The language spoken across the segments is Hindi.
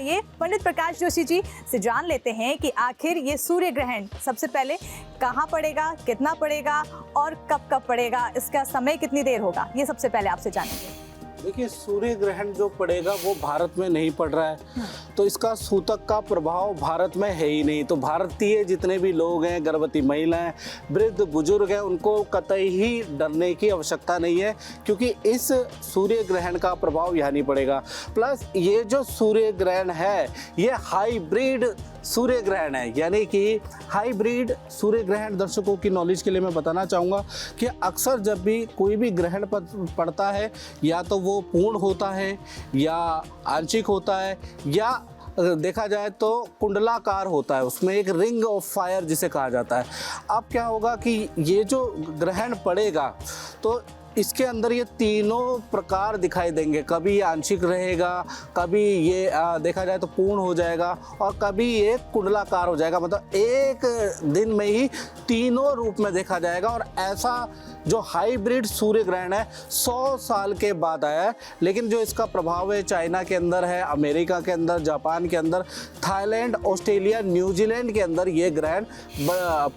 आइए पंडित प्रकाश जोशी जी से जान लेते हैं कि आखिर ये सूर्य ग्रहण सबसे पहले कहाँ पड़ेगा, कितना पड़ेगा और कब कब पड़ेगा, इसका समय कितनी देर होगा, ये सबसे पहले आपसे जानेंगे। देखिए, सूर्य ग्रहण जो पड़ेगा वो भारत में नहीं पड़ रहा है, तो इसका सूतक का प्रभाव भारत में है ही नहीं। तो भारतीय जितने भी लोग हैं, गर्भवती महिलाएं, वृद्ध बुजुर्ग हैं, उनको कतई ही डरने की आवश्यकता नहीं है, क्योंकि इस सूर्य ग्रहण का प्रभाव यहाँ नहीं पड़ेगा। प्लस ये जो सूर्य ग्रहण है ये हाइब्रिड सूर्य ग्रहण है, यानी कि हाइब्रिड सूर्य ग्रहण। दर्शकों की नॉलेज के लिए मैं बताना चाहूँगा कि अक्सर जब भी कोई भी ग्रहण पड़ता है, या तो वो पूर्ण होता है या आंशिक होता है, या देखा जाए तो कुंडलाकार होता है, उसमें एक रिंग ऑफ फायर जिसे कहा जाता है। अब क्या होगा कि ये जो ग्रहण पड़ेगा तो इसके अंदर ये तीनों प्रकार दिखाई देंगे। कभी ये आंशिक रहेगा, कभी ये देखा जाए तो पूर्ण हो जाएगा, और कभी ये कुंडलाकार हो जाएगा। मतलब एक दिन में ही तीनों रूप में देखा जाएगा। और ऐसा जो हाइब्रिड सूर्य ग्रहण है 100 साल के बाद आया है, लेकिन जो इसका प्रभाव है चाइना के अंदर है, अमेरिका के अंदर, जापान के अंदर, थाईलैंड, ऑस्ट्रेलिया, न्यूजीलैंड के अंदर ये ग्रहण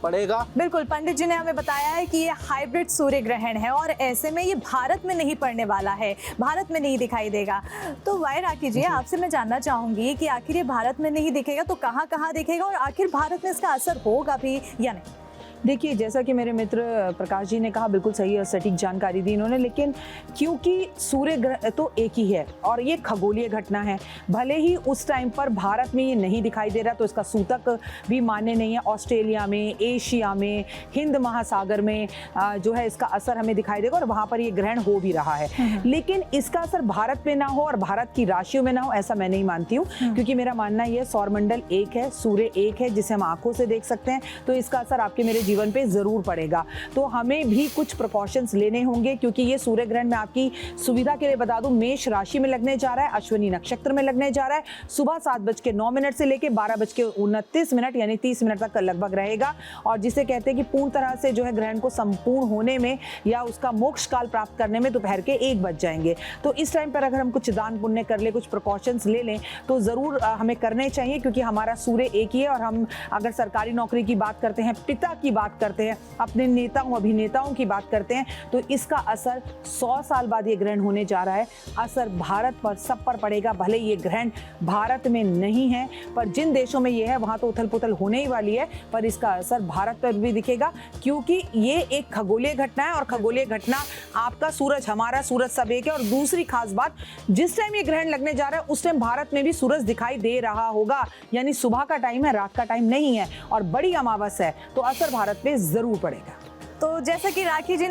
पड़ेगा। बिल्कुल, पंडित जी ने हमें बताया है कि ये हाइब्रिड सूर्य ग्रहण है और ऐसे में ये भारत में नहीं पड़ने वाला है, भारत में नहीं दिखाई देगा। तो वाई राखी जी, आपसे मैं जानना चाहूंगी कि आखिर ये भारत में नहीं दिखेगा तो कहाँ कहाँ दिखेगा, और आखिर भारत में इसका असर होगा भी या नहीं? देखिए, जैसा कि मेरे मित्र प्रकाश जी ने कहा, बिल्कुल सही और सटीक जानकारी दी इन्होंने। लेकिन क्योंकि सूर्य ग्रहण तो एक ही है और ये खगोलीय घटना है, भले ही उस टाइम पर भारत में ये नहीं दिखाई दे रहा तो इसका सूतक भी मान्य नहीं है। ऑस्ट्रेलिया में, एशिया में, हिंद महासागर में जो है इसका असर हमें दिखाई देगा और वहाँ पर ये ग्रहण हो भी रहा है। लेकिन इसका असर भारत में ना हो और भारत की राशियों में ना हो, ऐसा मैं नहीं मानती हूँ। क्योंकि मेरा मानना ये, सौरमंडल एक है, सूर्य एक है जिसे हम आंखों से देख सकते हैं, तो इसका असर आपके मेरे जीवन पे जरूर पड़ेगा। तो हमें भी कुछ प्रिकॉशंस लेने होंगे, क्योंकि ये सूर्य ग्रहण मैं आपकी सुविधा के लिए बता दूं, मेष राशि में लगने जा रहा है, अश्विनी नक्षत्र में लगने जा रहा है। सुबह 7:09 से लेकर 12:29 यानी 30 मिनट तक लगभग रहेगा। और जिसे कहते हैं कि पूर्ण तरह से जो है ग्रहण को संपूर्ण होने में या उसका मोक्ष काल प्राप्त करने में दोपहर के 1 बज जाएंगे। तो इस टाइम पर अगर हम कुछ दान पुण्य कर ले, कुछ प्रिकॉशंस ले लें, तो जरूर हमें करने चाहिए, क्योंकि हमारा सूर्य एक ही है। और हम अगर सरकारी नौकरी की बात करते हैं, पिता की बात करते हैं, अपने नेताओं अभिनेताओं की बात करते हैं, तो इसका असर 100 साल बाद ये ग्रहण होने जा रहा है। असर भारत पर सब पर पड़ेगा। भले ये ग्रहण भारत में नहीं है, पर जिन देशों में ये है वहां तो उथल पुथल होने ही वाली है, पर इसका असर भारत पर भी दिखेगा, क्योंकि ये एक खगोलीय घटना है। और खगोलीय घटना, आपका सूरज, हमारा सूरज सब एक है। और दूसरी खास बात, जिस टाइम ये ग्रहण लगने जा रहा है उस टाइम भारत में भी सूरज दिखाई दे रहा होगा, यानी सुबह का टाइम है, रात का टाइम नहीं है, और बड़ी अमावस है, तो असर भारत पे जरूर पड़ेगा। तो जैसा कि राखी जी